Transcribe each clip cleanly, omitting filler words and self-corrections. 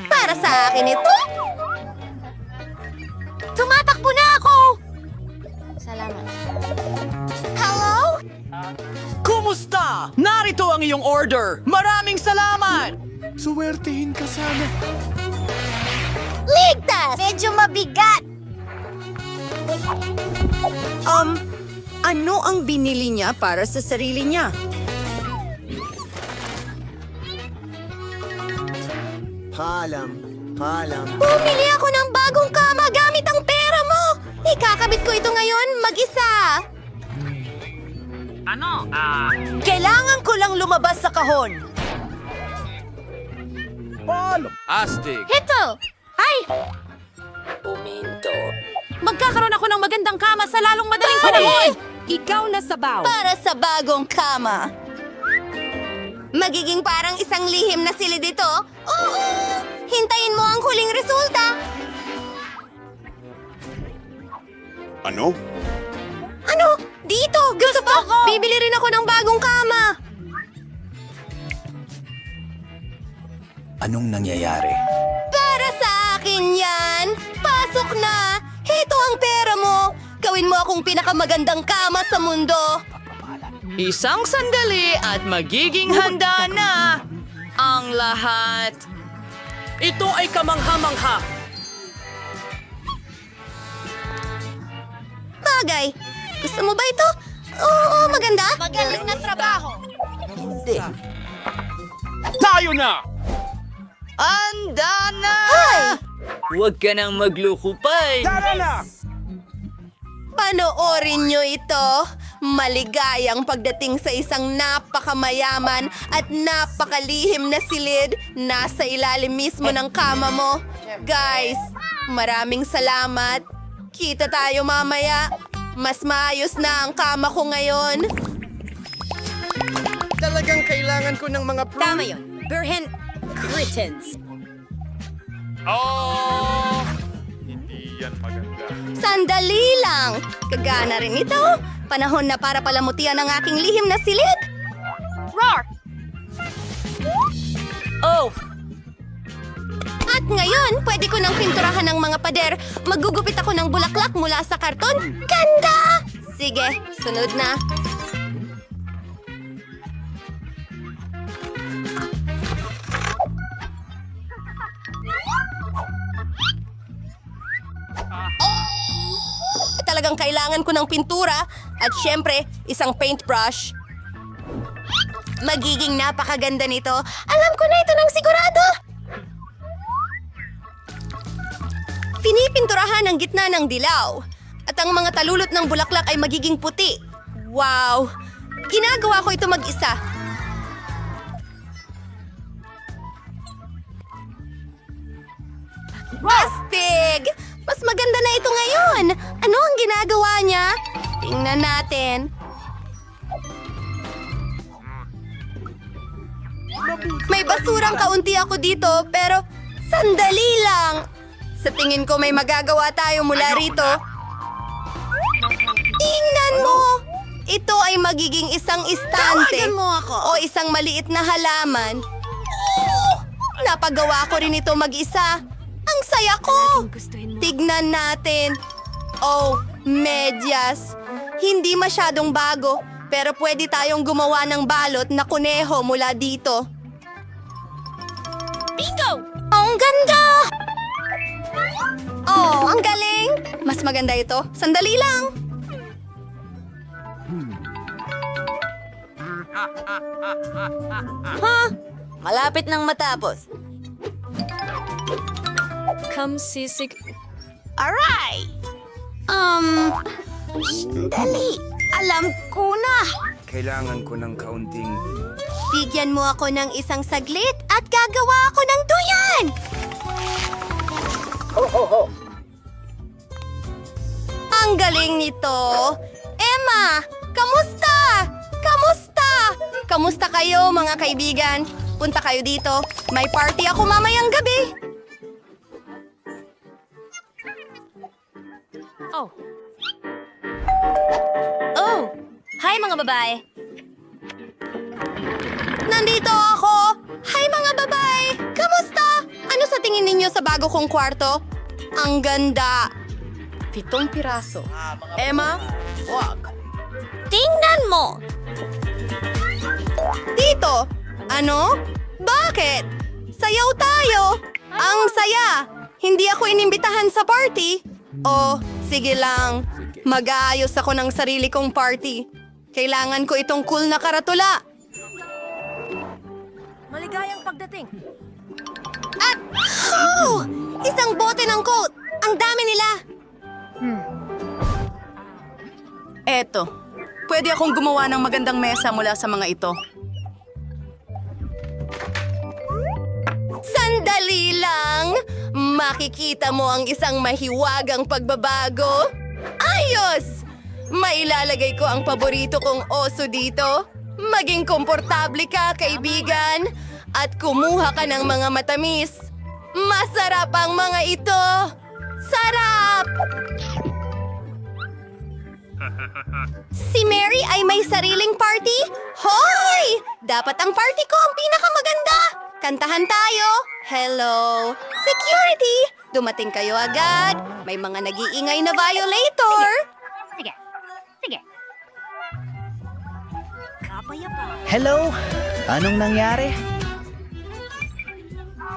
Para sa akin ito. Tumatakbo na ako! Salamat. Hello? Kumusta? Narito ang iyong order. Maraming salamat! Suwertehin ka sana. Ligtas! Medyo mabigat. Ano ang binili niya para sa sarili niya? Paalam. Bumili ako ng bagong kama gamit ang pera mo! Ikakabit ko ito ngayon mag-isa. Kailangan ko lang lumabas sa kahon. Astig. Ito! Ay! Magkakaroon ako ng magandang kama sa lalong madaling panahon. Ikaw na sabaw. Para sa bagong kama. Magiging parang isang lihim na silid ito? Oo! Hintayin mo ang huling resulta. Ano? Ano? Dito! Gusto mo? Bibili rin ako ng bagong kama. Anong nangyayari? Para sa akin yan! Pasok na! Heto ang pera mo! Gawin mo akong pinakamagandang kama sa mundo! Isang sandali at magiging handa na ang lahat. Ito ay kamangha-mangha. Bagay! Gusto mo ba ito? Oo, maganda. Magaling na trabaho. Tayo na! Anda na! Hoy! Huwag ka nang maglukupay. Tara na! Panoorin nyo ito. Maligayang pagdating sa isang napakamayaman at napakalihim na silid nasa ilalim mismo ng kama mo. Guys, maraming salamat. Kita tayo mamaya. Mas maayos na ang kama ko ngayon. Talagang kailangan ko ng mga Tama yun. Burhen Critens. Hindi yan maganda. Sandali lang. Kagana rin ito. Panahon na para palamutian ang aking lihim na silid. Roar! Oh, At ngayon, pwede ko nang pinturahan ng mga pader. Magugupit ako ng bulaklak mula sa karton. Ganda! Sige, sunod na. Talagang kailangan ko ng pintura at syempre, isang paintbrush. Magiging napakaganda nito. Alam ko na ito ng sigurado. Pinipinturahan ang gitna ng dilaw. At ang mga talulot ng bulaklak ay magiging puti. Wow! Ginagawa ko ito mag-isa. Astig! Mas maganda na ito ngayon. Ano ang ginagawa niya? Tingnan natin. May basurang kaunti ako dito, pero sandali lang. Sa tingin ko may magagawa tayo mula rito. Tingnan mo! Ito ay magiging isang istante Tawagan mo ako. o isang maliit na halaman. Oh, napagawa ko rin ito mag-isa. Ang saya ko! Tignan natin. Oh, medyas. Hindi masyadong bago, pero pwede tayong gumawa ng balot na kuneho mula dito. Bingo! Ang ganda! Oh, ang galing! Mas maganda ito. Sandali lang. Malapit nang matapos. Come sisig. Aray! Dali. Alam ko na. Kailangan ko ng kaunting... Bigyan mo ako ng isang saglit at gagawa ako ng duyan! Ang galing nito! Emma! Kamusta? Kamusta? Kamusta kayo, mga kaibigan? Punta kayo dito. May party ako mamayang gabi. Oh. Oh! Hi, mga babae. Nandito ako! Hi, mga babae! Kamusta? tingin ninyo sa bago kong kwarto? Ang ganda. 7 piraso. Emma, wag. Tingnan mo! Dito. Ano? Bakit? Sayaw tayo. Ang saya. Hindi ako inimbitahan sa party. Oh, sige lang. Mag-aayos ako ng sarili kong party. Kailangan ko itong cool na karatula. Maligayang pagdating. At, oh! Isang bote ng coat! Ang dami nila! Eto, pwede akong gumawa ng magandang mesa mula sa mga ito. Sandali lang! Makikita mo ang isang mahiwagang pagbabago. Ayos! Mailalagay ko ang paborito kong oso dito. Maging komportable ka, kaibigan. At kumuha ka ng mga matamis. Masarap ang mga ito! Sarap! Si Mary ay may sariling party? Hoy! Dapat ang party ko ang pinakamaganda! Kantahan tayo! Hello! Security! Dumating kayo agad! May mga nag-iingay na violator! Hello? Anong nangyari?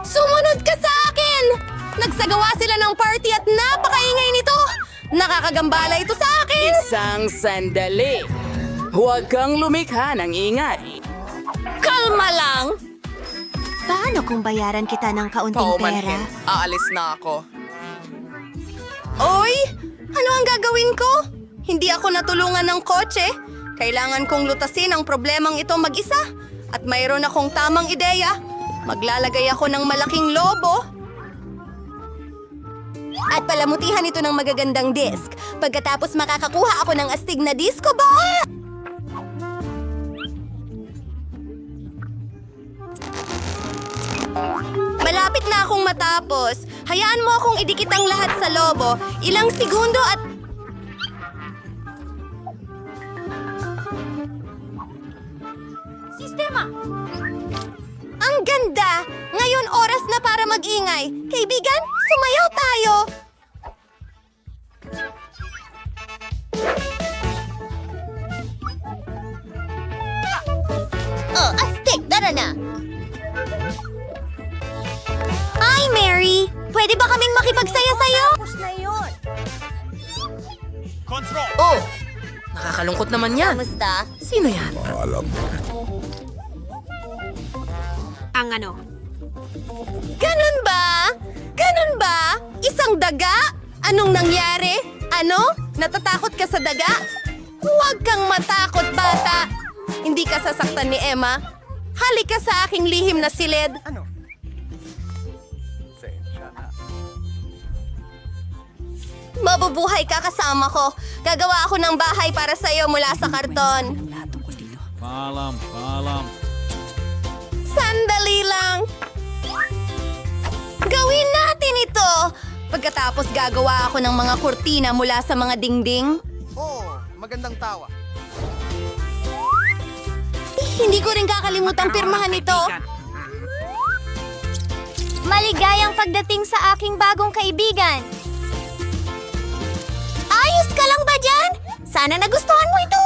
Sumunod ka sa akin! Nagsagawa sila ng party at napakaingay nito! Nakakagambala ito sa akin! Isang sandali. Huwag kang lumikha ng ingay. Kalma lang! Paano kung bayaran kita ng kaunting pera? Aalis na ako. Oy! Ano ang gagawin ko? Hindi ako natulungan ng kotse. Kailangan kong lutasin ang problemang ito mag-isa. At mayroon akong tamang ideya. Maglalagay ako ng malaking lobo. At palamutihan ito ng magagandang disc. Pagkatapos makakakuha ako ng astig na disco ball. Malapit na akong matapos. Hayaan mo akong idikit ang lahat sa lobo. Ilang segundo at... Sistema! Ang ganda! Ngayon oras na para mag-ingay. Kaibigan, sumayaw tayo! Oh, astig! Tara na! Hi, Mary! Pwede ba kaming makipagsaya sa'yo? Tapos na yun. Oh! Nakakalungkot naman yan. Kamusta? Sino yan? Ang ano? Ganun ba? Ganun ba? Isang daga? Anong nangyari? Ano? Natatakot ka sa daga? Huwag kang matakot, bata! Hindi ka sasaktan ni Emma. Halika sa aking lihim na silid. Ano? Mabubuhay ka kasama ko. Gagawa ako ng bahay para sa'yo mula sa karton. Sandali lang. Gawin natin ito. Pagkatapos gagawa ako ng mga kurtina mula sa mga dingding. Oh, magandang tawa. Hindi ko rin kakalimutang pirmahan ito. Maligayang pagdating sa aking bagong kaibigan. Ayos ka lang ba dyan? Sana nagustuhan mo ito.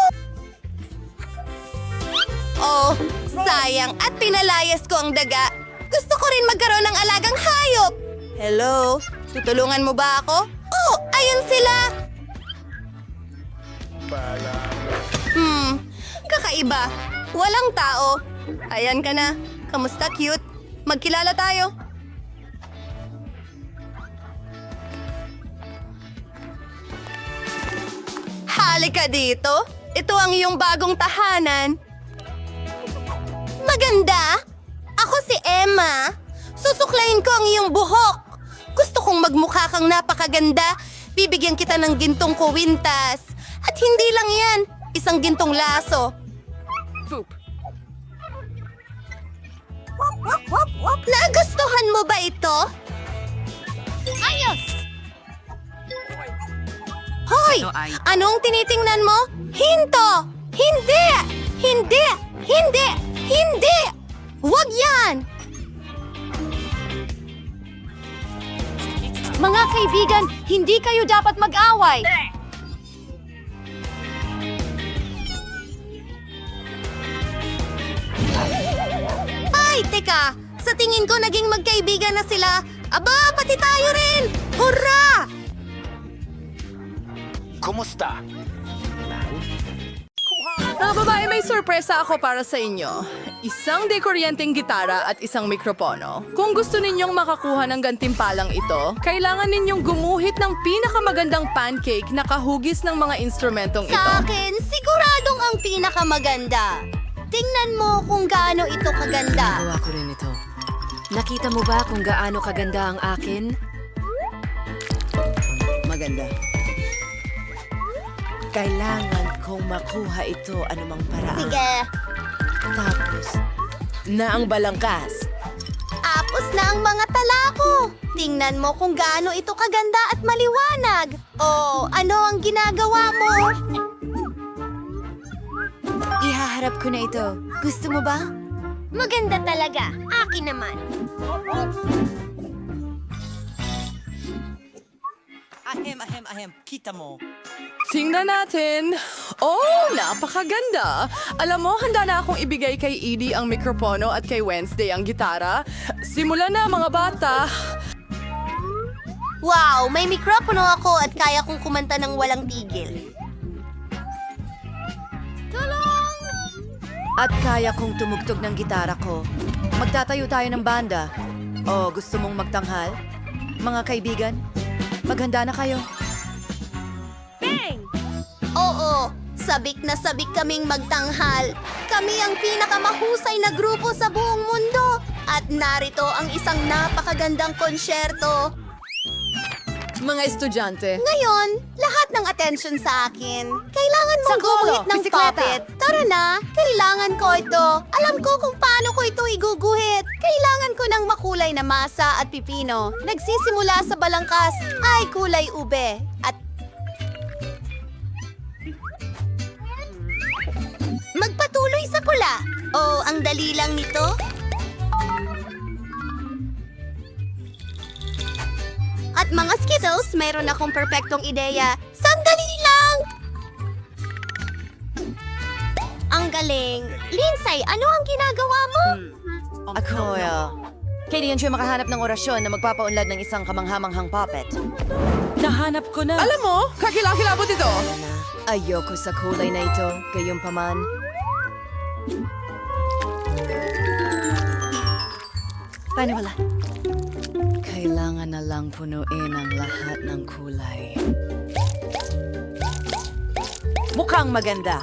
Oh, sayang at pinalayas ko ang daga. Gusto ko rin magkaroon ng alagang hayop. Hello? Tutulungan mo ba ako? Oh, ayun sila. Kakaiba. Walang tao. Ayan ka na. Kamusta, cute? Magkilala tayo. Halika dito. Ito ang iyong bagong tahanan. Maganda. Ako si Emma. Susuklayin ko ang iyong buhok. Gusto kong magmukha kang napakaganda. Bibigyan kita ng gintong kuwintas. At hindi lang yan. Isang gintong laso. Nagustuhan mo ba ito? Ayos! Hoy! Anong tinitingnan mo? Hinto! Hindi! Hindi! Hindi! Hindi! Huwag yan! Mga kaibigan, hindi kayo dapat mag-away. Ay, teka! Sa tingin ko naging magkaibigan na sila. Aba, pati tayo rin! Hurra! Kumusta? Mga babae, may sorpresa ako para sa inyo. Isang dekoryenteng gitara at isang mikropono. Kung gusto ninyong makakuha ng gantimpalang ito, kailangan ninyong gumuhit ng pinakamagandang pancake na kahugis ng mga instrumentong ito. Sa akin, siguradong ang pinakamaganda. Tingnan mo kung gaano ito kaganda. Gawa ko rin ito. Nakita mo ba kung gaano kaganda ang akin? Maganda. Kailangan kong makuha ito anumang paraan. Sige, Tapos, na ang balangkas. apos na ang mga tala ko. Tingnan mo kung gaano ito kaganda at maliwanag. Oh, ano ang ginagawa mo? Ihaharap ko na ito. Gusto mo ba? Maganda talaga. Akin naman. Ahem. Kita mo. Tingnan natin. Oh, napakaganda! Alam mo, handa na akong ibigay kay Edie ang mikropono at kay Wednesday ang gitara. Simulan na, mga bata! Wow, may mikropono ako at kaya kong kumanta ng walang tigil. At kaya kong tumugtog ng gitara ko. Magtatayo tayo ng banda. O gusto mong magtanghal? Mga kaibigan, maghanda na kayo. Oo, sabik na sabik kaming magtanghal. Kami ang pinakamahusay na grupo sa buong mundo. At narito ang isang napakagandang konsyerto. Mga estudyante, Ngayon, lahat ng attention sa akin. Kailangan mong Sanggolo, gumuhit ng bisikleta. puppet. Tara na, kailangan ko ito. Alam ko kung paano ko ito iguguhit. Kailangan ko ng makulay na masa at pipino. Nagsisimula sa balangkas ay kulay ube. At magpatuloy sa pula. Oh, ang dali lang nito. At mga Skittles, meron akong perpektong ideya. Sandali lang! Ang galing. Lindsay, ano ang ginagawa mo? Ako, Katie and Joy makahanap ng orasyon na magpapaunlad ng isang kamanghamanghang puppet. Nahanap ko na. alam mo, kakilakilabot ito! Ayoko sa kulay na ito, gayunpaman. Paniwala. Kailangan na lang punuin ang lahat ng kulay. Mukhang maganda.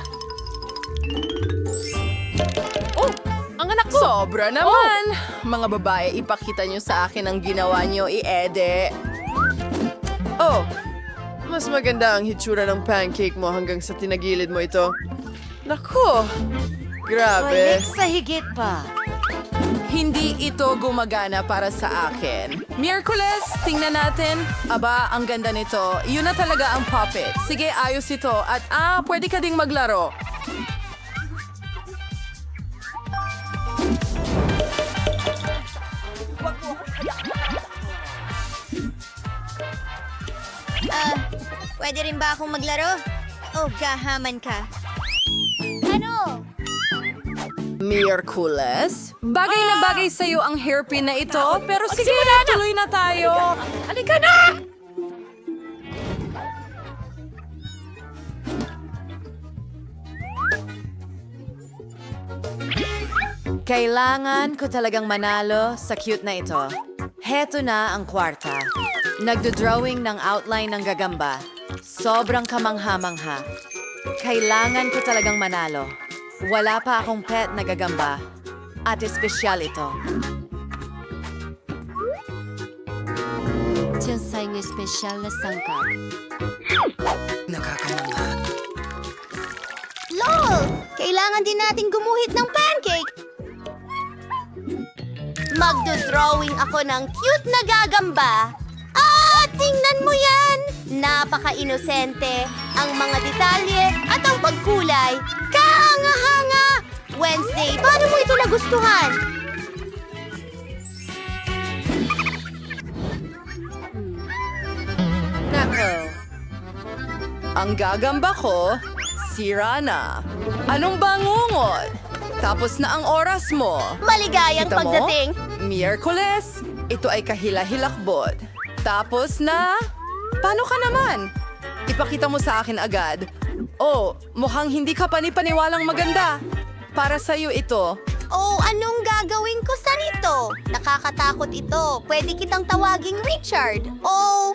Oh, ang anak ko! Sobra naman! Mga babae, ipakita nyo sa akin ang ginawa nyo, i-ede. Oh, mas maganda ang hitsura ng pancake mo hanggang sa tinagilid mo ito. Naku! Grabe. Sa higit pa. Hindi ito gumagana para sa akin. Miyerkules, tingnan natin. Aba, ang ganda nito. Yun na talaga ang puppet. Sige, ayos ito. At pwede ka ding maglaro. Pwede rin ba akong maglaro? Oh, gahaman ka. Ano? Miyerkules? Bagay na bagay sa'yo ang hairpin na ito. Pero sige, tuloy na tayo. Halika na! Kailangan ko talagang manalo sa cute na ito. Heto na ang kwarta. Nagdo-drawing ng outline ng gagamba. Sobrang kamangha-mangha. Kailangan ko talagang manalo. Wala pa akong pet na gagamba. At espesyal ito. Tiyasay ng espesyal na sangkap. Nakakamangha. LOL! Kailangan din nating gumuhit ng pancake. Magdo-drawing ako ng cute na gagamba. Tingnan mo yan! Napaka-inosente. Ang mga detalye at ang pagkulay. Kahanga-hanga! Wednesday, paano mo ito nagustuhan? Ang gagamba ko, sira na. Anong bangungot? Tapos na ang oras mo. Maligayang Kita mo? pagdating. Miyerkules, ito ay kahila-hilakbot. Tapos na... Paano ka naman? Ipakita mo sa akin agad. Oh, mukhang hindi ka panipaniwalang maganda. Para sa'yo ito. Oh, anong gagawin ko sa nito? Nakakatakot ito. Pwede kitang tawaging Richard. Oh,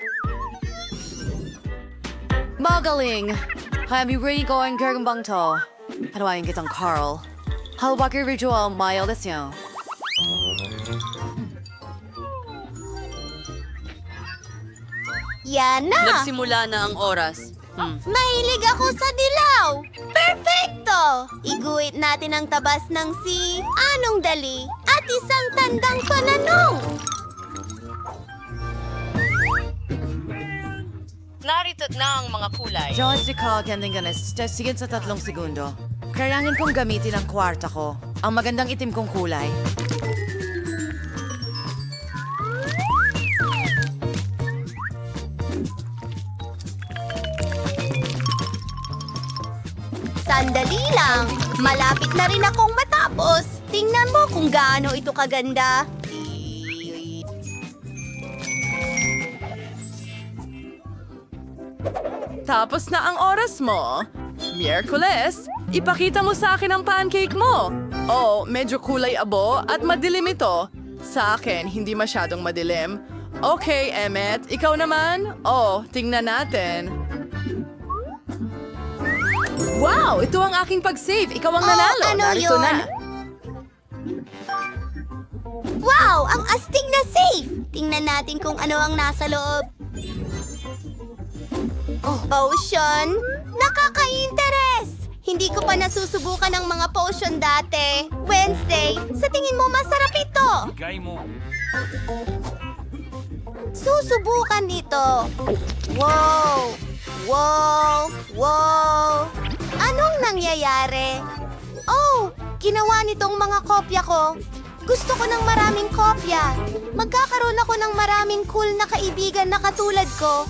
Magaling! Kami ko ang gagambang to. Panawain kitang Carl. Halwaki ritual may olasyon. yan na. Nagsimula na ang oras. Mahilig ako sa dilaw. Perfecto! Iguhit natin ang tabas ng si Anong Dali at isang tandang pananong. Narito na ang mga kulay. George de Carl Kendinganes, sigit sa 3 segundo. Kailangan kong gamitin ang kwarta ko. Ang magandang itim kong kulay. Sandali lang. Malapit na rin akong matapos. Tingnan mo kung gaano ito kaganda. Tapos na ang oras mo. Miyerkules, ipakita mo sa akin ang pancake mo. Oh, medyo kulay abo at madilim ito. Sa akin, hindi masyadong madilim. Okay, Emmet, ikaw naman? Oh, tingnan natin. Wow, ito ang aking pag-save. Ikaw ang nanalo. ano Narito yun? na. Wow! Ang astig na safe! Tingnan natin kung ano ang nasa loob. Potion? Nakaka-interes! Hindi ko pa nasusubukan ng mga potion dati. Wednesday, sa tingin mo masarap ito? Susubukan ito. Wow! Wow! Wow! Anong nangyayari? Oh! Ginawa nitong mga kopya ko. Gusto ko ng maraming kopya. Magkakaroon ako ng maraming cool na kaibigan na katulad ko.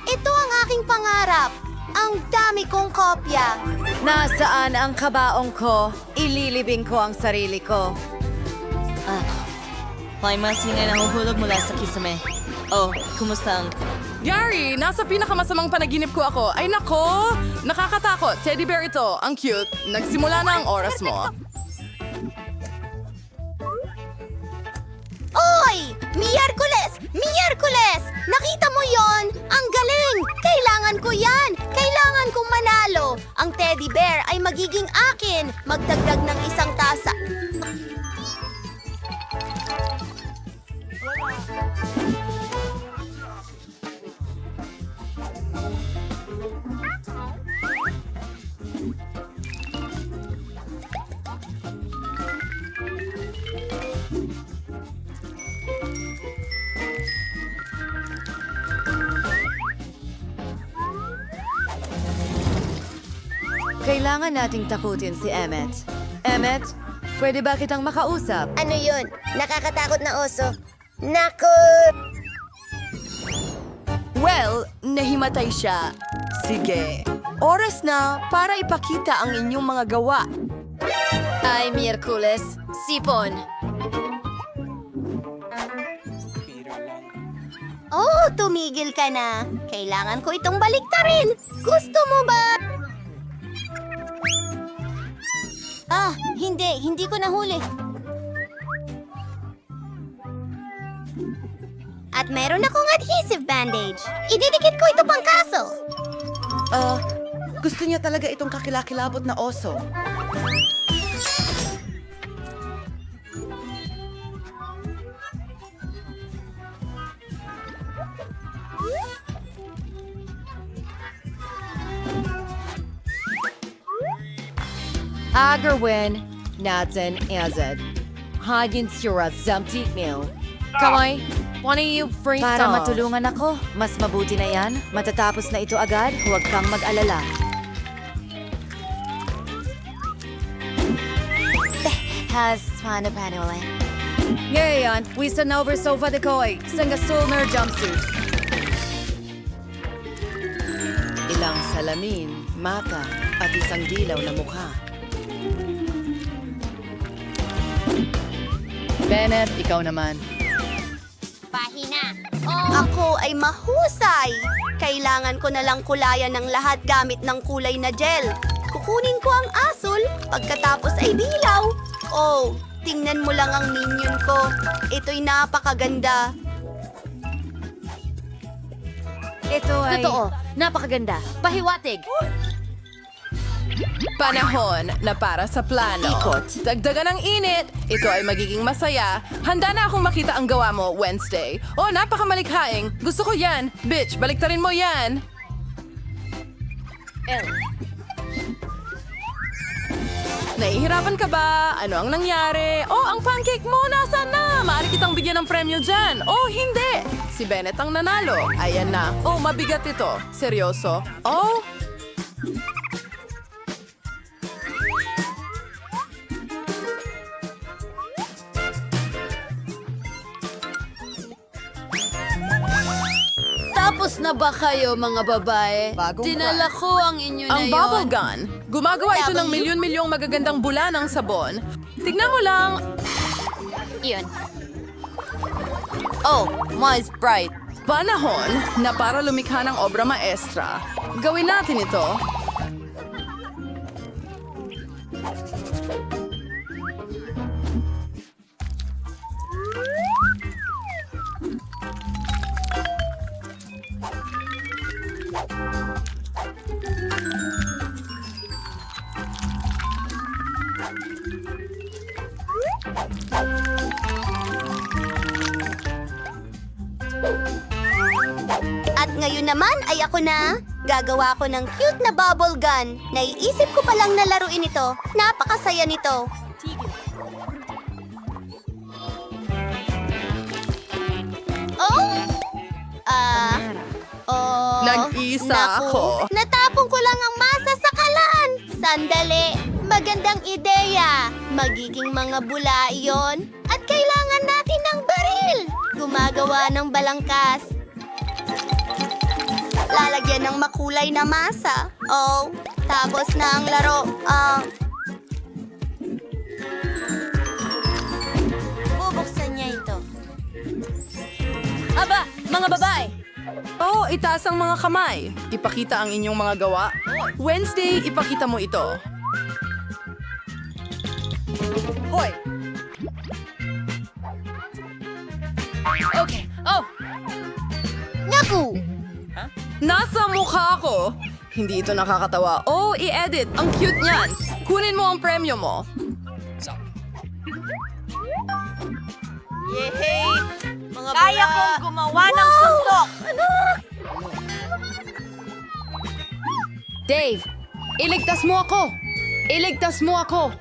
Ito ang aking pangarap. Ang dami kong kopya. Nasaan ang kabaong ko? Ililibing ko ang sarili ko. May masina na nahuhulog mula sa kisame. Oh, kumusta ang... Gary, nasa pinakamasamang panaginip ko ako. Ay nako! Nakakatakot. Teddy bear ito. Ang cute. Nagsimula na ang oras mo. Oy! Miyerkules! Miyerkules! Nakita mo yon? Ang galing! Kailangan ko yan! Kailangan kong manalo! Ang teddy bear ay magiging akin! Magdagdag ng isang tasa. Kailangan nating takutin si Emmet. Emmet, pwede ba kitang makausap? Ano yun? Nakakatakot na oso. Naku! Well, nahimatay siya. Sige. Oras na para ipakita ang inyong mga gawa. Ay, Miyerkules. Sipon. Oh, tumigil ka na. Kailangan ko itong baliktarin. Gusto mo ba? Hindi ko nahuli. At meron akong adhesive bandage. Ididikit ko ito pang kaso. Gusto niya talaga itong kakilakilabot na oso. Agawin natin azad. Hagin sura zamti meal. Kamay, why don't you freestyle? Para matulungan ako, mas mabuti na yan. Matatapos na ito agad, huwag kang mag-alala. Has paano ulit? Ngayon, wisa na over sofa de koy. Sanga Solner jumpsuit. Ilang salamin, mata, at isang dilaw na mukha. Bennett, ikaw naman. Ako ay mahusay. Kailangan ko na lang kulayan ng lahat gamit ng kulay na gel. Kukunin ko ang asul, pagkatapos ay dilaw. Oh, tingnan mo lang ang minion ko. Ito'y napakaganda. Ito ay... Totoo, napakaganda. Pahiwatig! Panahon na para sa plano. Ikot. Dagdagan ng init. Ito ay magiging masaya. Handa na akong makita ang gawa mo, Wednesday. Oh, napakamalikhaing. Gusto ko yan. Bitch, baliktarin mo yan. Nahihirapan ka ba? Ano ang nangyari? Oh, ang pancake mo, nasaan na? Maaari kitang bigyan ng premyo dyan. Oh, hindi. Si Bennett ang nanalo. Ayan na. Oh, mabigat ito. Seryoso. Oh, Tapos na ba kayo, mga babae? Dinala ko ang inyo na ang yon. bubble gun. Gumagawa ito ng milyon-milyong magagandang bula ng sabon. Tignan mo lang. Oh, my Sprite! Panahon na para lumikha ng obra maestra. Gawin natin ito. At ngayon naman ay ako na. Gagawa ko ng cute na bubble gun. Naiisip ko palang na laruin ito. Napakasaya nito. Nag-isa naku. ako. Natapon ko lang ang masa sa kalan. Sandali. Magandang ideya. Magiging mga bula iyon. At kailangan natin ng baril. Gumagawa ng balangkas. Lalagyan ng makulay na masa. Oh, tapos na ang laro. Bubuksan niya ito. Aba, mga babae! Oh, itaas ang mga kamay. Ipakita ang inyong mga gawa. Wednesday, ipakita mo ito. Hoy! Okay. Oh, Naku! nasa mukha ko. Hindi ito nakakatawa. Oh, i-edit. Ang cute niyan. Kunin mo ang premyo mo. Yehey! Mga Kaya kong gumawa ng suntok! Dave, iligtas mo ako! Iligtas mo ako!